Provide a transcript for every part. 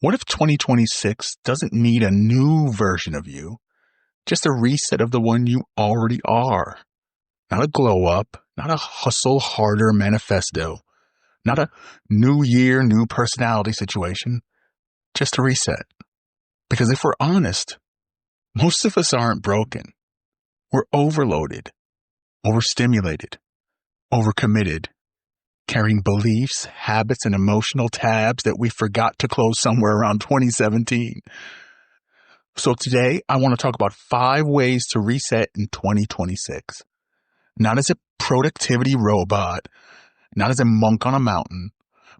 What if 2026 doesn't need a new version of you, just a reset of the one you already are? Not a glow up, not a hustle harder manifesto, not a new year, new personality situation, just a reset. Because if we're honest, most of us aren't broken. We're overloaded, overstimulated, overcommitted, carrying beliefs, habits, and emotional tabs that we forgot to close somewhere around 2017. So today, I want to talk about 5 ways to reset in 2026. Not as a productivity robot, not as a monk on a mountain,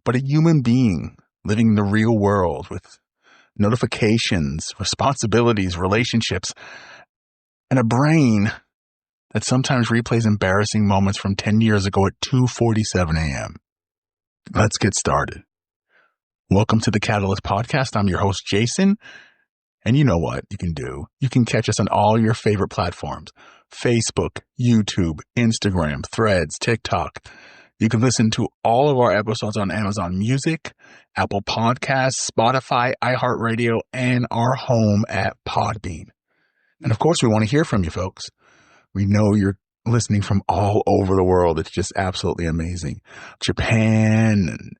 but a human being living in the real world with notifications, responsibilities, relationships, and a brain that sometimes replays embarrassing moments from 10 years ago at 2:47 a.m. Let's get started. Welcome to the Catalyst Podcast. I'm your host, Jason. And you know what you can do? You can catch us on all your favorite platforms: Facebook, YouTube, Instagram, Threads, TikTok. You can listen to all of our episodes on Amazon Music, Apple Podcasts, Spotify, iHeartRadio, and our home at Podbean. And of course, we want to hear from you folks. We know you're listening from all over the world. It's just absolutely amazing. Japan,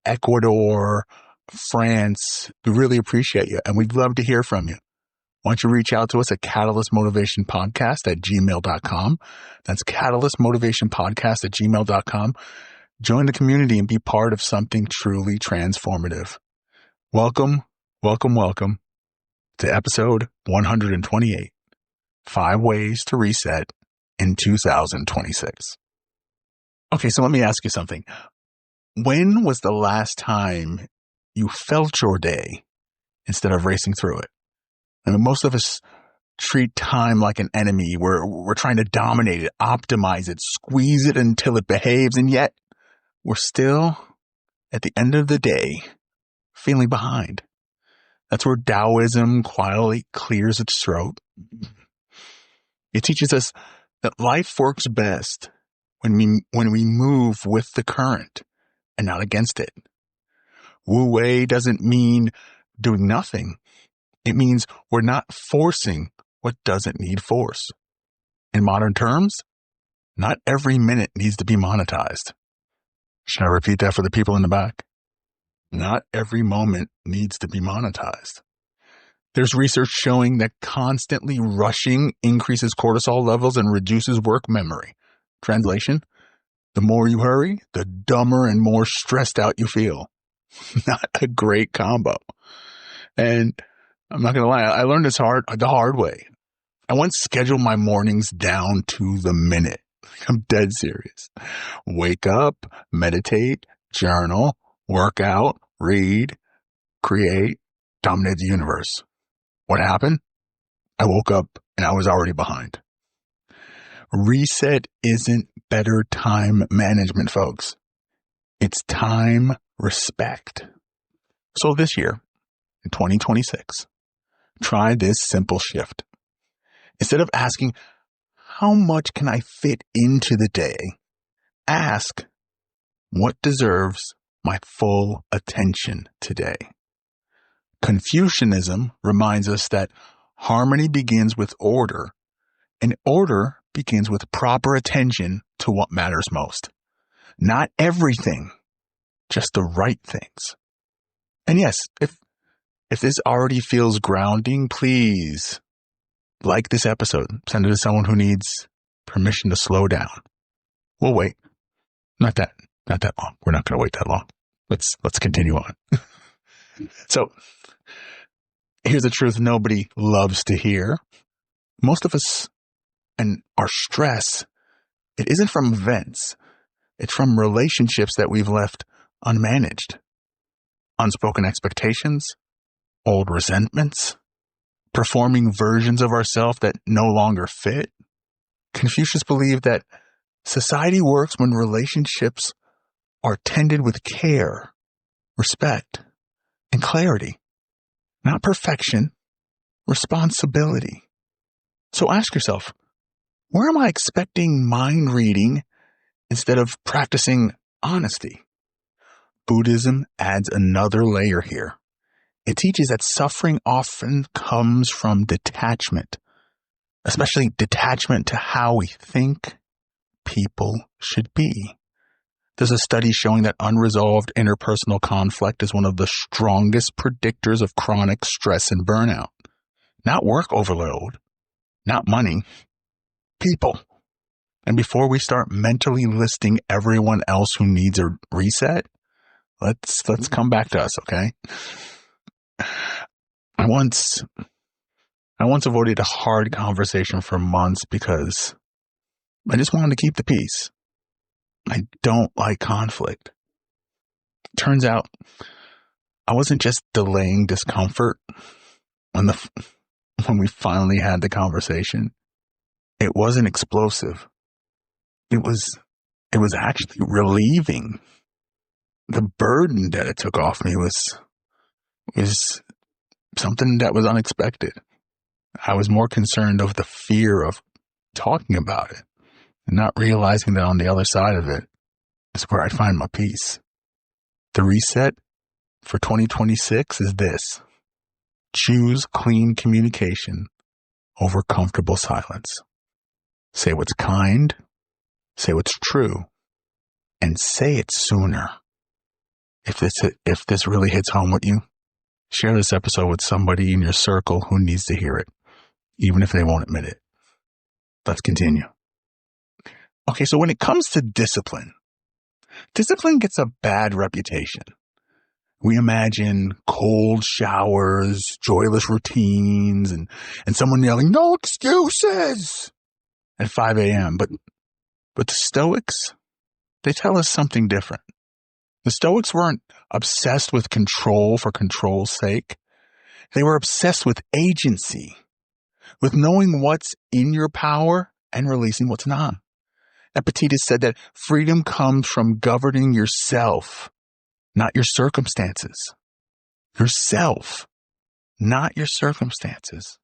Ecuador, France. We really appreciate you, and we'd love to hear from you. Why don't you reach out to us at catalystmotivationpodcast@gmail.com. That's catalystmotivationpodcast@gmail.com. Join the community and be part of something truly transformative. Welcome, welcome, welcome to episode 128, 5 Ways to Reset in 2026. Okay, so let me ask you something. When was the last time you felt your day instead of racing through it? I mean, most of us treat time like an enemy. We're trying to dominate it, optimize it, squeeze it until it behaves, and yet we're still, at the end of the day, feeling behind. That's where Taoism quietly clears its throat. It teaches us that life works best when we move with the current and not against it. Wu Wei doesn't mean doing nothing. It means we're not forcing what doesn't need force. In modern terms, not every minute needs to be monetized. Should I repeat that for the people in the back? Not every moment needs to be monetized. There's research showing that constantly rushing increases cortisol levels and reduces work memory. Translation: the more you hurry, the dumber and more stressed out you feel. Not a great combo. And I'm not going to lie, I learned this the hard way. I once scheduled my mornings down to the minute. I'm dead serious. Wake up, meditate, journal, work out, read, create, dominate the universe. What happened? I woke up and I was already behind. Reset isn't better time management, folks. It's time respect. So this year, in 2026, try this simple shift. Instead of asking, how much can I fit into the day? Ask, what deserves my full attention today? Confucianism reminds us that harmony begins with order, and order begins with proper attention to what matters most. Not everything, just the right things. And yes, if this already feels grounding, please like this episode. Send it to someone who needs permission to slow down. We'll wait. Not that long. We're not going to wait that long. Let's continue on. So here's the truth nobody loves to hear. Most of us and our stress, it isn't from events. It's from relationships that we've left unmanaged. Unspoken expectations, old resentments, performing versions of ourselves that no longer fit. Confucius believed that society works when relationships are tended with care, respect, and clarity. Not perfection, responsibility. So ask yourself, where am I expecting mind reading instead of practicing honesty? Buddhism adds another layer here. It teaches that suffering often comes from detachment, especially detachment to how we think people should be. There's a study showing that unresolved interpersonal conflict is one of the strongest predictors of chronic stress and burnout. Not work overload, not money, people. And before we start mentally listing everyone else who needs a reset, let's come back to us, okay? I once avoided a hard conversation for months because I just wanted to keep the peace. I don't like conflict. Turns out I wasn't just delaying discomfort when we finally had the conversation. It wasn't explosive. It was actually relieving. The burden that it took off me was something that was unexpected. I was more concerned of the fear of talking about it and not realizing that on the other side of it is where I'd find my peace. The reset for 2026 is this: choose clean communication over comfortable silence. Say what's kind, say what's true, and say it sooner. If this really hits home with you, share this episode with somebody in your circle who needs to hear it, even if they won't admit it. Let's continue. Okay, so when it comes to discipline gets a bad reputation. We imagine cold showers, joyless routines, and someone yelling, "No excuses!" at 5 a.m. But the Stoics, they tell us something different. The Stoics weren't obsessed with control for control's sake. They were obsessed with agency, with knowing what's in your power and releasing what's not. Epictetus said that freedom comes from governing yourself, not your circumstances. Yourself, not your circumstances.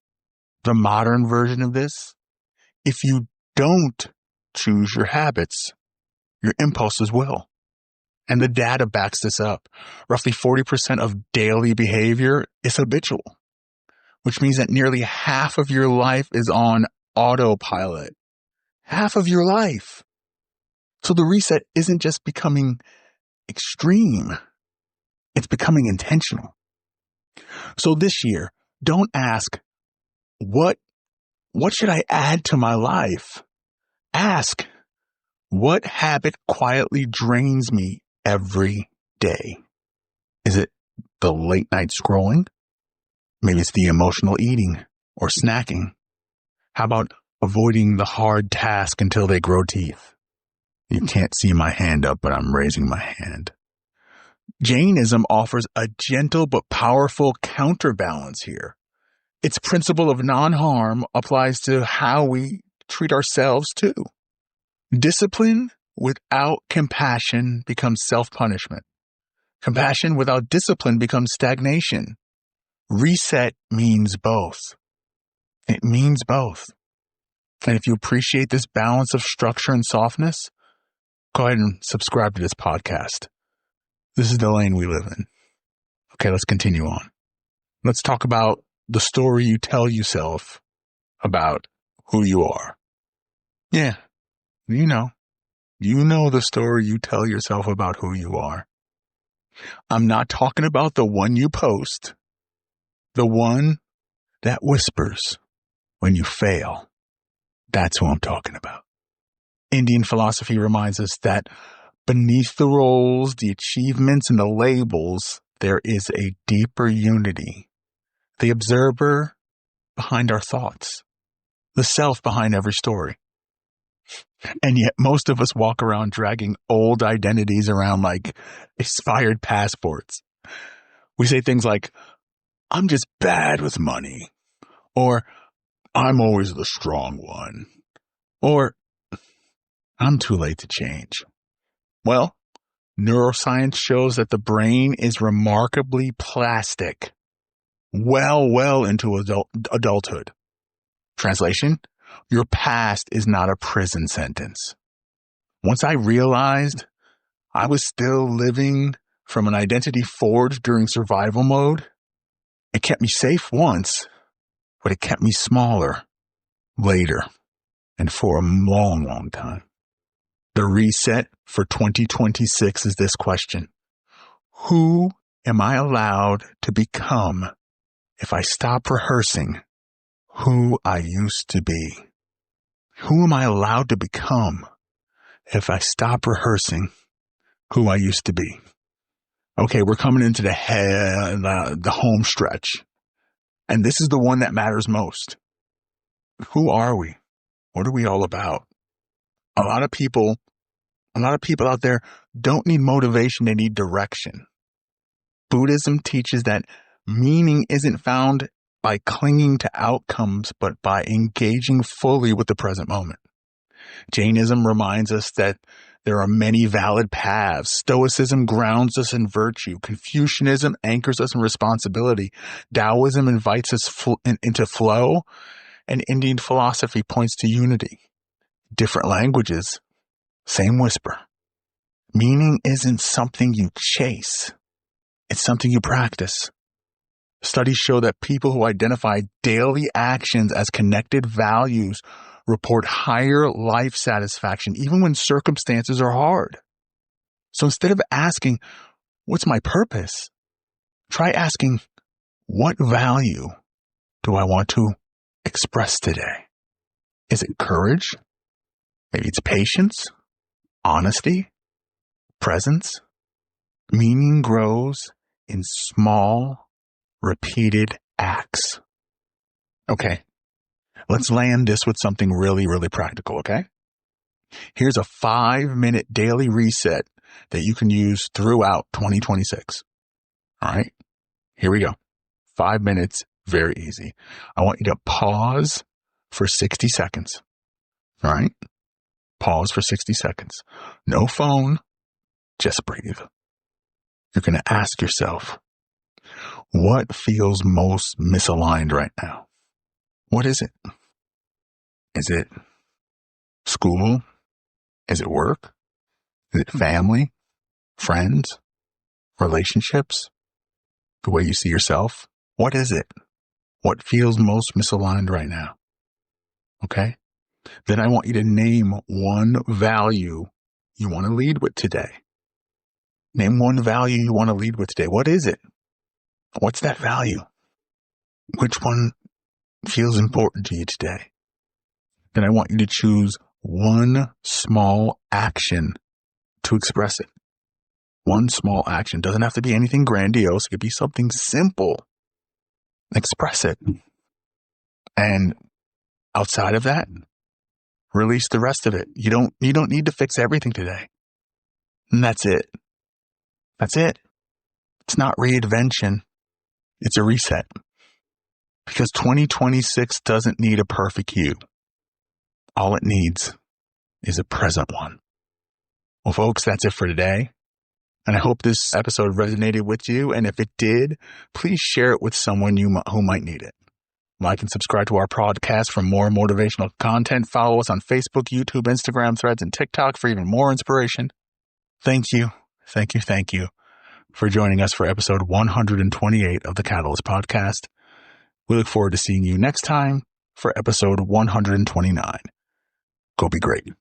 The modern version of this: if you don't choose your habits, your impulses will. And the data backs this up. Roughly 40% of daily behavior is habitual, which means that nearly half of your life is on autopilot. Half of your life. So the reset isn't just becoming extreme. It's becoming intentional. So this year, don't ask, what should I add to my life? Ask, what habit quietly drains me every day? Is it the late night scrolling? Maybe it's the emotional eating or snacking. How about avoiding the hard task until they grow teeth? You can't see my hand up, but I'm raising my hand. Jainism offers a gentle but powerful counterbalance here. Its principle of non-harm applies to how we treat ourselves too. Discipline without compassion becomes self-punishment. Compassion without discipline becomes stagnation. Reset means both. It means both. And if you appreciate this balance of structure and softness, go ahead and subscribe to this podcast. This is the lane we live in. Okay, let's continue on. Let's talk about the story you tell yourself about who you are. Yeah, you know the story you tell yourself about who you are. I'm not talking about the one you post, the one that whispers when you fail. That's who I'm talking about. Indian philosophy reminds us that beneath the roles, the achievements, and the labels, there is a deeper unity. The observer behind our thoughts. The self behind every story. And yet most of us walk around dragging old identities around like expired passports. We say things like, "I'm just bad with money," or "I'm always the strong one," or "I'm too late to change." Well, neuroscience shows that the brain is remarkably plastic, well into adulthood. Translation: your past is not a prison sentence. Once I realized I was still living from an identity forged during survival mode, It kept me safe once, but it kept me smaller later and for a long, long time. The reset for 2026 is this question. Who am I allowed to become if I stop rehearsing who I used to be? Who am I allowed to become if I stop rehearsing who I used to be? Okay, we're coming into the home stretch. And this is the one that matters most. Who are we? What are we all about? A lot of people out there don't need motivation, they need direction. Buddhism teaches that meaning isn't found by clinging to outcomes, but by engaging fully with the present moment. Jainism reminds us that there are many valid paths. Stoicism grounds us in virtue. Confucianism anchors us in responsibility. Taoism invites us into flow. And Indian philosophy points to unity. Different languages, same whisper. Meaning isn't something you chase. It's something you practice. Studies show that people who identify daily actions as connected values report higher life satisfaction, even when circumstances are hard. So instead of asking, what's my purpose? Try asking, what value do I want to express today? Is it courage? Maybe it's patience, honesty, presence. Meaning grows in small, repeated acts. Okay, let's land this with something really, really practical, okay? Here's a 5-minute daily reset that you can use throughout 2026. All right, here we go. 5 minutes, very easy. I want you to pause for 60 seconds. All right, pause for 60 seconds. No phone, just breathe. You're going to ask yourself, what feels most misaligned right now? What is it? Is it school? Is it work? Is it family, friends, relationships, the way you see yourself? What is it? What feels most misaligned right now? Okay? Then I want you to name one value you want to lead with today. Name one value you want to lead with today. What is it? What's that value? Which one feels important to you today? Then I want you to choose one small action to express it. One small action. Doesn't have to be anything grandiose. It could be something simple. Express it. And outside of that, release the rest of it. You don't need to fix everything today. And that's it. That's it. It's not reinvention. It's a reset. Because 2026 doesn't need a perfect you. All it needs is a present one. Well, folks, that's it for today. And I hope this episode resonated with you. And if it did, please share it with someone who might need it. Like and subscribe to our podcast for more motivational content. Follow us on Facebook, YouTube, Instagram, Threads, and TikTok for even more inspiration. Thank you for joining us for episode 128 of the Catalyst Podcast. We look forward to seeing you next time for episode 129. Go be great.